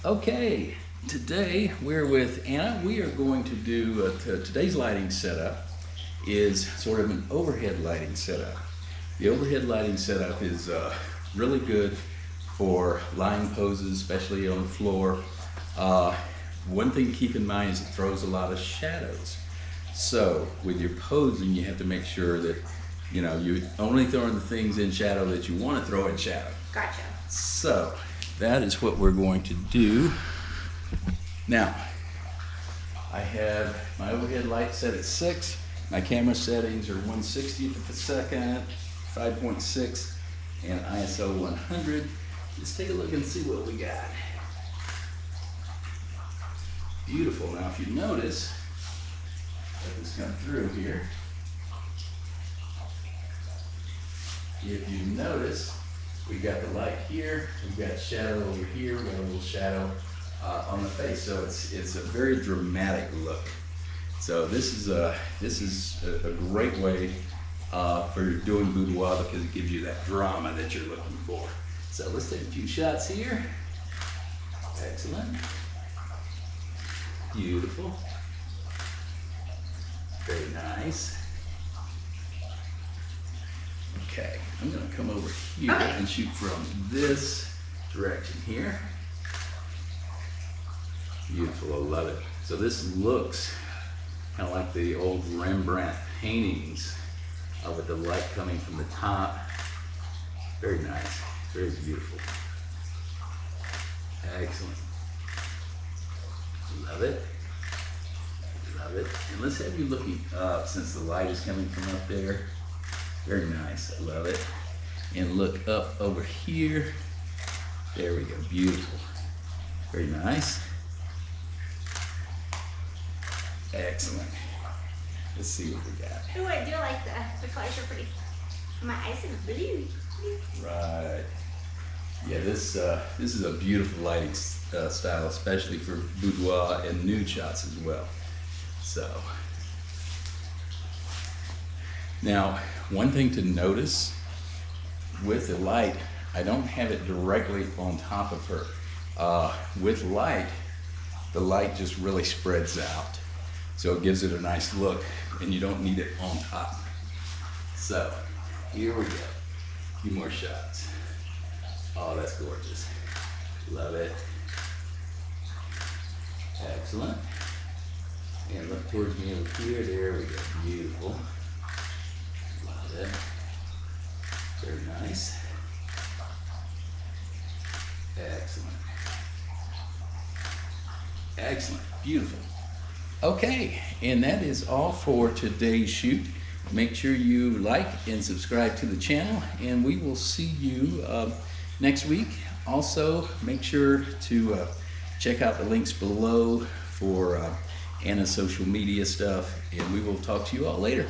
Okay, today we're with Anna. We are going to do, today's lighting setup is sort of an overhead lighting setup. The overhead lighting setup is really good for line poses, especially on the floor. One thing to keep in mind is it throws a lot of shadows. So with your posing, you have to make sure that you're only throwing the things in shadow that you want to throw in shadow. Gotcha. So that is what we're going to do. Now, I have my overhead light set at 6. My camera settings are 1/60th of a second, 5.6, and ISO 100. Let's take a look and see what we got. Beautiful. Now, if you notice, let this come through here. If you notice, we got the light here, we've got shadow over here, we got a little shadow on the face, so it's a very dramatic look. So this is a great way for doing boudoir because it gives you that drama that you're looking for. So let's take a few shots here. Excellent. Beautiful. Very nice. Okay, I'm gonna come over here and shoot from this direction here. Beautiful, I love it. So this looks kind of like the old Rembrandt paintings with the light coming from the top. Very nice, very beautiful. Excellent. Love it, love it. And let's have you looking up since the light is coming from up there. Very nice, I love it. And look up over here. There we go, beautiful. Very nice. Excellent. Let's see what we got. Oh, I do like the colors are pretty. My eyes are blue. Right. Yeah, this is a beautiful lighting style, especially for boudoir and nude shots as well. So. Now, one thing to notice with the light, I don't have it directly on top of her. With light, the light just really spreads out. So it gives it a nice look and you don't need it on top. So, here we go. A few more shots. Oh, that's gorgeous. Love it. Excellent. And look towards me over here. There we go. Beautiful. Love it. Very nice. Excellent. Excellent. Beautiful. Okay, and that is all for today's shoot. Make sure you like and subscribe to the channel, and we will see you next week. Also, make sure to check out the links below for Anna's social media stuff, and we will talk to you all later.